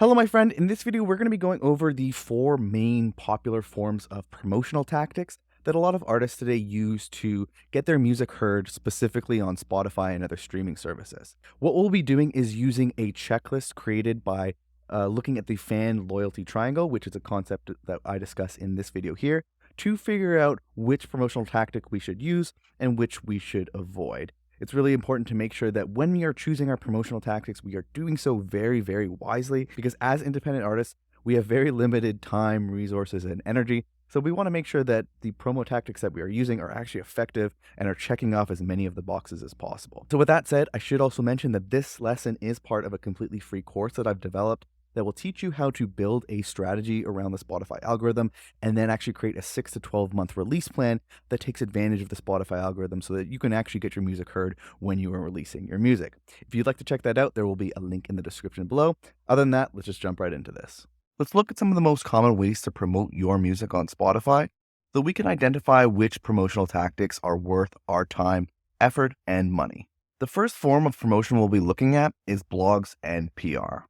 Hello, my friend. In this video, we're going to be going over the four main popular forms of promotional tactics that a lot of artists today use to get their music heard specifically on Spotify and other streaming services. What we'll be doing is using a checklist created by looking at the fan loyalty triangle, which is a concept that I discuss in this video here, to figure out which promotional tactic we should use and which we should avoid. It's really important to make sure that when we are choosing our promotional tactics, we are doing so very, very wisely because as independent artists, we have very limited time, resources, and energy. So we want to make sure that the promo tactics that we are using are actually effective and are checking off as many of the boxes as possible. So with that said, I should also mention that this lesson is part of a completely free course that I've developed that will teach you how to build a strategy around the Spotify algorithm and then actually create a 6 to 12 month release plan that takes advantage of the Spotify algorithm so that you can actually get your music heard when you are releasing your music. If you'd like to check that out, there will be a link in the description below. Other than that, let's just jump right into this. Let's look at some of the most common ways to promote your music on Spotify so we can identify which promotional tactics are worth our time, effort, and money. The first form of promotion we'll be looking at is blogs and PR.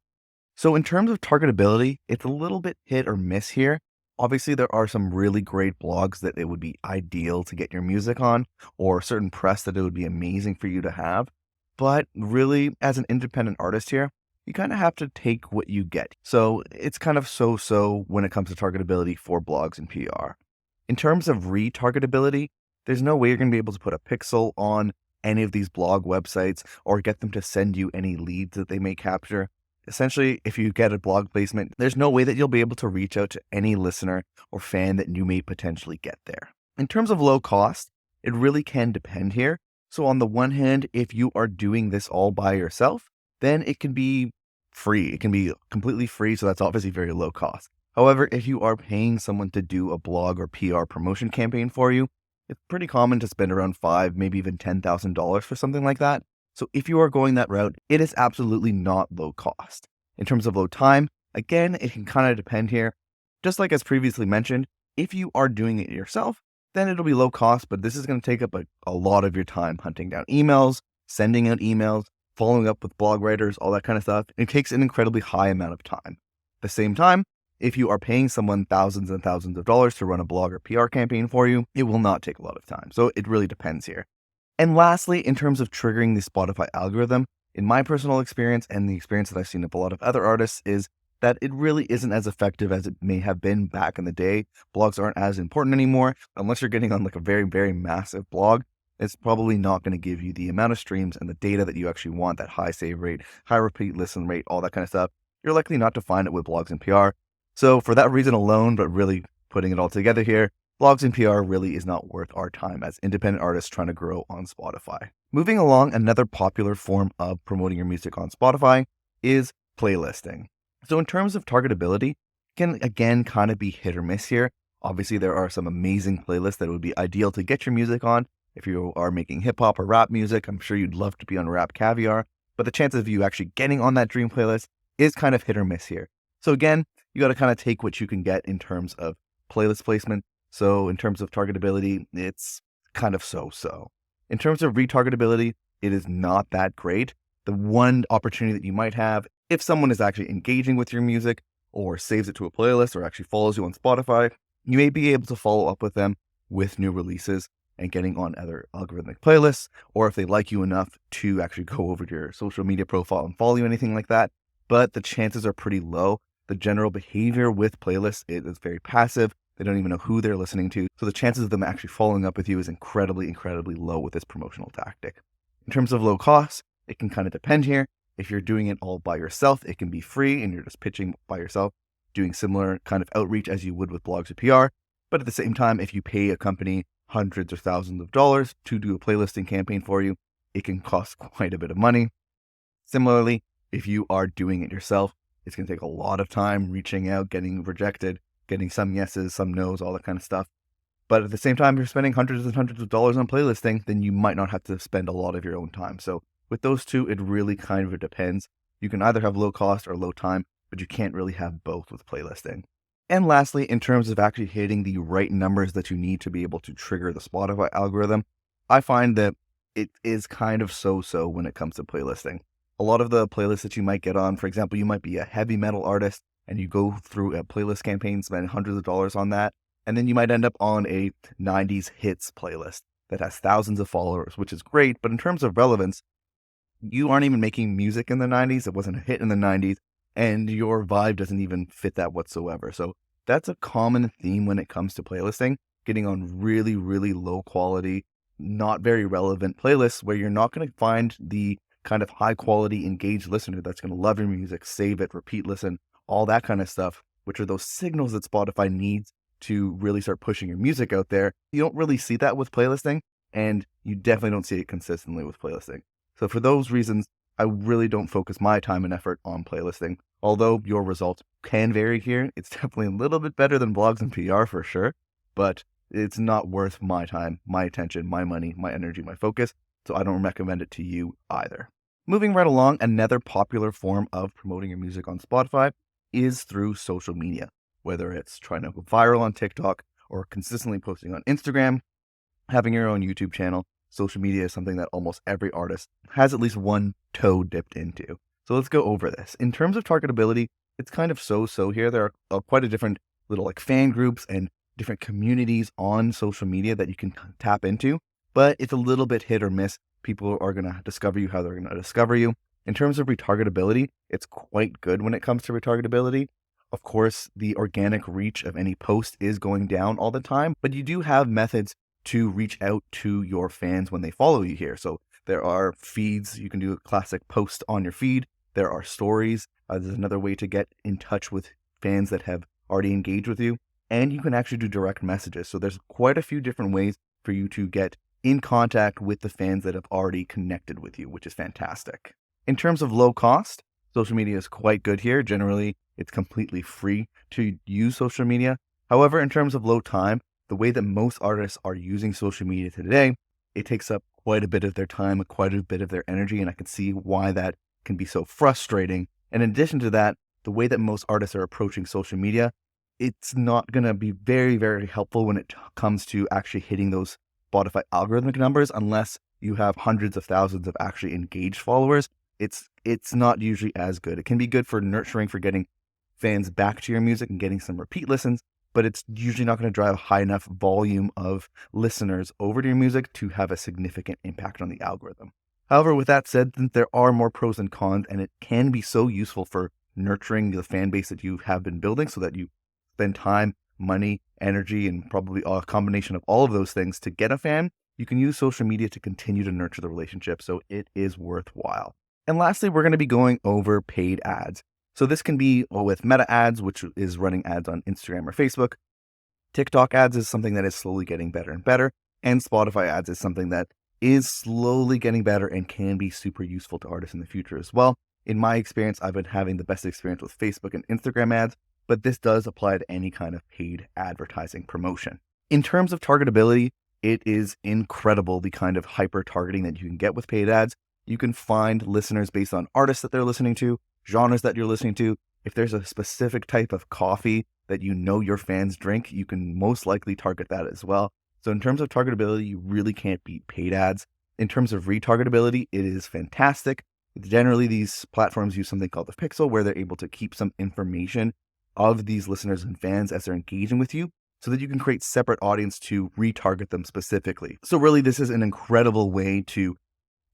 So in terms of targetability, it's a little bit hit or miss here. Obviously, there are some really great blogs that it would be ideal to get your music on, or certain press that it would be amazing for you to have. But really, as an independent artist here, you kind of have to take what you get. So it's kind of so-so when it comes to targetability for blogs and PR. In terms of retargetability, there's no way you're going to be able to put a pixel on any of these blog websites or get them to send you any leads that they may capture. Essentially, if you get a blog placement, there's no way that you'll be able to reach out to any listener or fan that you may potentially get there. In terms of low cost, it really can depend here. So on the one hand, if you are doing this all by yourself, then it can be free. It can be completely free. So that's obviously very low cost. However, if you are paying someone to do a blog or PR promotion campaign for you, it's pretty common to spend around $5,000, maybe even $10,000 for something like that. So if you are going that route, it is absolutely not low cost. In terms of low time, again, it can kind of depend here. Just like as previously mentioned, if you are doing it yourself, then it'll be low cost, but this is going to take up a lot of your time hunting down emails, sending out emails, following up with blog writers, all that kind of stuff. It takes an incredibly high amount of time. At the same time, if you are paying someone thousands and thousands of dollars to run a blog or PR campaign for you, it will not take a lot of time. So it really depends here. And lastly, in terms of triggering the Spotify algorithm, in my personal experience and the experience that I've seen of a lot of other artists is that it really isn't as effective as it may have been back in the day. Blogs aren't as important anymore. Unless you're getting on like a very, very massive blog, it's probably not going to give you the amount of streams and the data that you actually want, that high save rate, high repeat listen rate, all that kind of stuff. You're likely not to find it with blogs and PR. So for that reason alone, but really putting it all together here, blogs and PR really is not worth our time as independent artists trying to grow on Spotify. Moving along, another popular form of promoting your music on Spotify is playlisting. So in terms of targetability, it can again kind of be hit or miss here. Obviously, there are some amazing playlists that would be ideal to get your music on. If you are making hip hop or rap music, I'm sure you'd love to be on Rap Caviar, but the chances of you actually getting on that dream playlist is kind of hit or miss here. So again, you got to kind of take what you can get in terms of playlist placement. So in terms of targetability, it's kind of so-so. In terms of retargetability, it is not that great. The one opportunity that you might have, if someone is actually engaging with your music or saves it to a playlist or actually follows you on Spotify, you may be able to follow up with them with new releases and getting on other algorithmic playlists, or if they like you enough to actually go over to your social media profile and follow you, anything like that. But the chances are pretty low. The general behavior with playlists is very passive. They don't even know who they're listening to. So the chances of them actually following up with you is incredibly, incredibly low with this promotional tactic. In terms of low cost, it can kind of depend here. If you're doing it all by yourself, it can be free and you're just pitching by yourself, doing similar kind of outreach as you would with blogs or PR. But at the same time, if you pay a company hundreds or thousands of dollars to do a playlisting campaign for you, it can cost quite a bit of money. Similarly, if you are doing it yourself, it's going to take a lot of time reaching out, getting rejected, getting some yeses, some nos, all that kind of stuff. But at the same time, if you're spending hundreds and hundreds of dollars on playlisting, then you might not have to spend a lot of your own time. So with those two, it really kind of depends. You can either have low cost or low time, but you can't really have both with playlisting. And lastly, in terms of actually hitting the right numbers that you need to be able to trigger the Spotify algorithm, I find that it is kind of so-so when it comes to playlisting. A A lot of the playlists that you might get on, for example, you might be a heavy metal artist and you go through a playlist campaign, spend hundreds of dollars on that, and then you might end up on a 90s hits playlist that has thousands of followers, which is great. But in terms of relevance, you aren't even making music in the 90s. It wasn't a hit in the 90s, and your vibe doesn't even fit that whatsoever. So that's a common theme when it comes to playlisting, getting on really, really low quality, not very relevant playlists where you're not going to find the kind of high quality engaged listener that's going to love your music, save it, repeat listen, all that kind of stuff, which are those signals that Spotify needs to really start pushing your music out there. You don't really see that with playlisting, and you definitely don't see it consistently with playlisting. So for those reasons, I really don't focus my time and effort on playlisting. Although your results can vary here, it's definitely a little bit better than blogs and PR for sure, but it's not worth my time, my attention, my money, my energy, my focus. So I don't recommend it to you either. Moving right along, another popular form of promoting your music on Spotify is through social media, whether it's trying to go viral on TikTok or consistently posting on Instagram, having your own YouTube channel. Social media is something that almost every artist has at least one toe dipped into. So let's go over this. In terms of targetability, it's kind of so here. There are quite a different little like fan groups and different communities on social media that you can tap into, but it's a little bit hit or miss. People are going to discover you how they're going to discover you. In terms of retargetability, it's quite good when it comes to retargetability. Of course, the organic reach of any post is going down all the time, but you do have methods to reach out to your fans when they follow you here. So there are feeds. You can do a classic post on your feed. There are stories. There's another way to get in touch with fans that have already engaged with you. And you can actually do direct messages. So there's quite a few different ways for you to get in contact with the fans that have already connected with you, which is fantastic. In terms of low cost, social media is quite good here. Generally, it's completely free to use social media. However, in terms of low time, the way that most artists are using social media today, it takes up quite a bit of their time, quite a bit of their energy, and I can see why that can be so frustrating. And in addition to that, the way that most artists are approaching social media, it's not going to be very, very helpful when it comes to actually hitting those Spotify algorithmic numbers unless you have hundreds of thousands of actually engaged followers. It's not usually as good. It can be good for nurturing, for getting fans back to your music and getting some repeat listens, but it's usually not going to drive a high enough volume of listeners over to your music to have a significant impact on the algorithm. However, with that said, there are more pros and cons, and it can be so useful for nurturing the fan base that you have been building so that you spend time, money, energy, and probably a combination of all of those things to get a fan. You can use social media to continue to nurture the relationship, so it is worthwhile. And lastly, we're going to be going over paid ads. So this can be with Meta ads, which is running ads on Instagram or Facebook. TikTok ads is something that is slowly getting better and better. And Spotify ads is something that is slowly getting better and can be super useful to artists in the future as well. In my experience, I've been having the best experience with Facebook and Instagram ads, but this does apply to any kind of paid advertising promotion. In terms of targetability, it is incredible the kind of hyper targeting that you can get with paid ads. You can find listeners based on artists that they're listening to, genres that you're listening to. If there's a specific type of coffee that you know your fans drink, you can most likely target that as well. So in terms of targetability, you really can't beat paid ads. In terms of retargetability, it is fantastic. Generally, these platforms use something called the pixel, where they're able to keep some information of these listeners and fans as they're engaging with you, so that you can create separate audience to retarget them specifically. So really, this is an incredible way to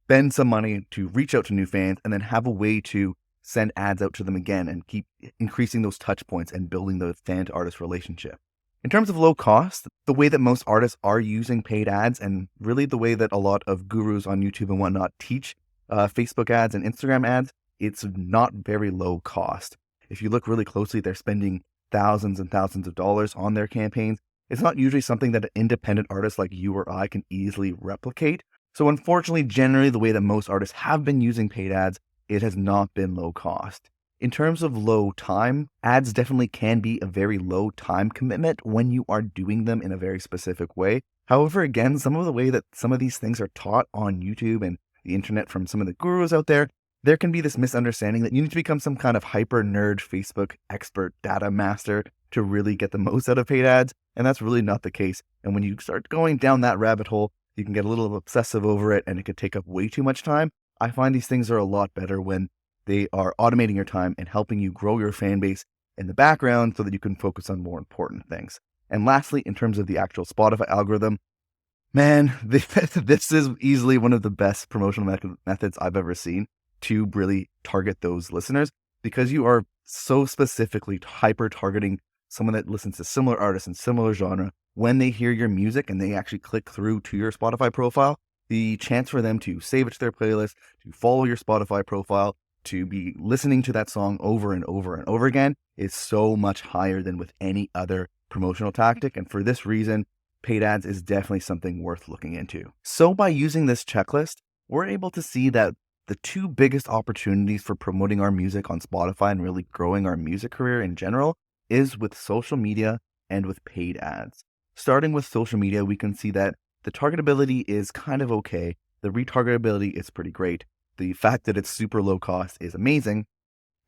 spend some money to reach out to new fans and then have a way to send ads out to them again and keep increasing those touch points and building the fan to artist relationship. In terms of low cost, the way that most artists are using paid ads, and really the way that a lot of gurus on YouTube and whatnot teach Facebook ads and Instagram ads, it's not very low cost. If you look really closely, they're spending thousands and thousands of dollars on their campaigns. It's not usually something that an independent artist like you or I can easily replicate. So unfortunately, generally the way that most artists have been using paid ads, it has not been low cost. In terms of low time, ads definitely can be a very low time commitment when you are doing them in a very specific way. However, again, some of the way that some of these things are taught on YouTube and the internet from some of the gurus out there can be this misunderstanding that you need to become some kind of hyper nerd Facebook expert data master to really get the most out of paid ads. And that's really not the case. And when you start going down that rabbit hole, you can get a little obsessive over it and it could take up way too much time. I find these things are a lot better when they are automating your time and helping you grow your fan base in the background so that you can focus on more important things. And lastly, in terms of the actual Spotify algorithm, man, this is easily one of the best promotional methods I've ever seen to really target those listeners, because you are so specifically hyper targeting someone that listens to similar artists and similar genre. When they hear your music and they actually click through to your Spotify profile, the chance for them to save it to their playlist, to follow your Spotify profile, to be listening to that song over and over and over again is so much higher than with any other promotional tactic. And for this reason, paid ads is definitely something worth looking into. So by using this checklist, we're able to see that the two biggest opportunities for promoting our music on Spotify and really growing our music career in general is with social media and with paid ads. Starting with social media, we can see that the targetability is kind of okay. The retargetability is pretty great. The fact that it's super low cost is amazing.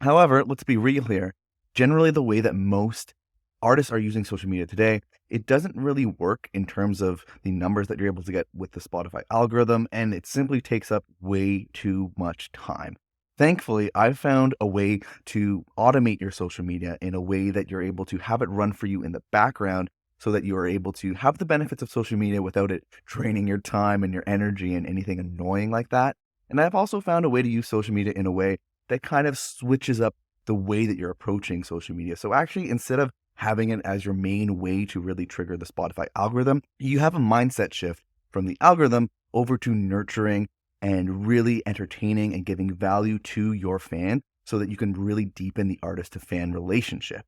However, let's be real here. Generally, the way that most artists are using social media today, it doesn't really work in terms of the numbers that you're able to get with the Spotify algorithm, and it simply takes up way too much time. Thankfully, I've found a way to automate your social media in a way that you're able to have it run for you in the background so that you are able to have the benefits of social media without it draining your time and your energy and anything annoying like that. And I've also found a way to use social media in a way that kind of switches up the way that you're approaching social media. So actually, instead of having it as your main way to really trigger the Spotify algorithm, you have a mindset shift from the algorithm over to nurturing and really entertaining and giving value to your fan so that you can really deepen the artist to fan relationship.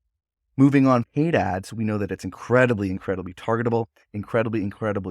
Moving on, paid ads, we know that it's incredibly targetable, incredibly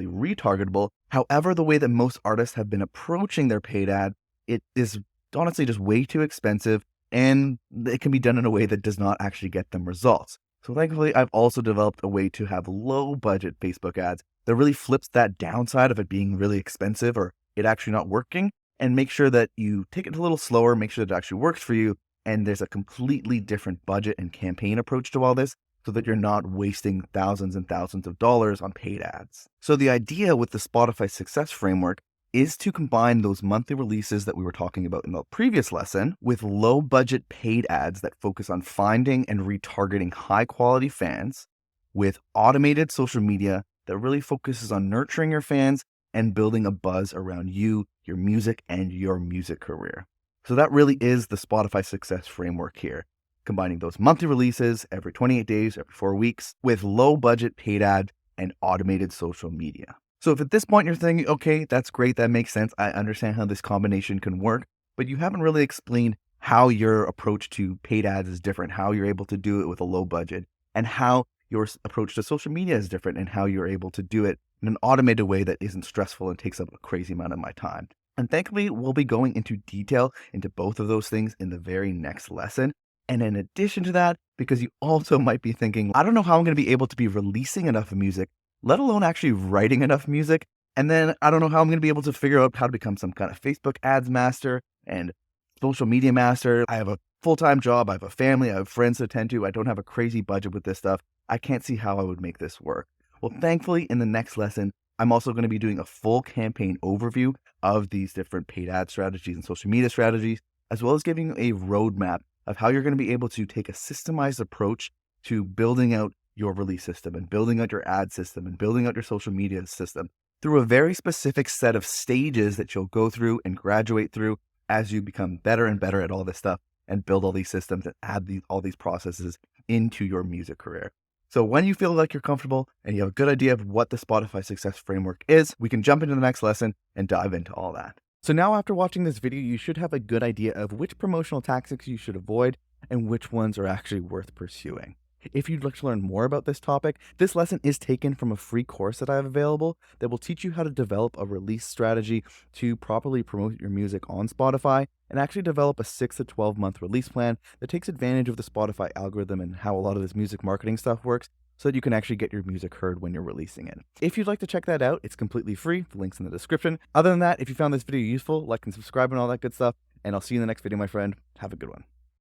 retargetable. However, the way that most artists have been approaching their paid ad, it is honestly just way too expensive, and it can be done in a way that does not actually get them results. So thankfully, I've also developed a way to have low budget Facebook ads that really flips that downside of it being really expensive or it actually not working, and make sure that you take it a little slower, make sure that it actually works for you, and there's a completely different budget and campaign approach to all this so that you're not wasting thousands and thousands of dollars on paid ads. So the idea with the Spotify Success Framework is to combine those monthly releases that we were talking about in the previous lesson with low budget paid ads that focus on finding and retargeting high quality fans, with automated social media that really focuses on nurturing your fans and building a buzz around you, your music, and your music career. So that really is the Spotify Success Framework here, combining those monthly releases every 28 days, every 4 weeks, with low budget paid ad and automated social media. So if at this point you're thinking, okay, that's great, that makes sense, I understand how this combination can work, but you haven't really explained how your approach to paid ads is different, how you're able to do it with a low budget, and how your approach to social media is different, and how you're able to do it in an automated way that isn't stressful and takes up a crazy amount of my time. And thankfully, we'll be going into detail into both of those things in the very next lesson. And in addition to that, because you also might be thinking, I don't know how I'm going to be able to be releasing enough music, let alone actually writing enough music. And then I don't know how I'm going to be able to figure out how to become some kind of Facebook ads master and social media master. I have a full-time job. I have a family. I have friends to attend to. I don't have a crazy budget with this stuff. I can't see how I would make this work. Well, thankfully, in the next lesson, I'm also going to be doing a full campaign overview of these different paid ad strategies and social media strategies, as well as giving you a roadmap of how you're going to be able to take a systemized approach to building out your release system and building out your ad system and building out your social media system through a very specific set of stages that you'll go through and graduate through as you become better and better at all this stuff and build all these systems and add all these processes into your music career. So when you feel like you're comfortable and you have a good idea of what the Spotify Success Framework is, we can jump into the next lesson and dive into all that. So now after watching this video, you should have a good idea of which promotional tactics you should avoid and which ones are actually worth pursuing. If you'd like to learn more about this topic, this lesson is taken from a free course that I have available that will teach you how to develop a release strategy to properly promote your music on Spotify and actually develop a 6 to 12 month release plan that takes advantage of the Spotify algorithm and how a lot of this music marketing stuff works so that you can actually get your music heard when you're releasing it. If you'd like to check that out, it's completely free. The link's in the description. Other than that, if you found this video useful, like and subscribe and all that good stuff, and I'll see you in the next video, my friend. Have a good one.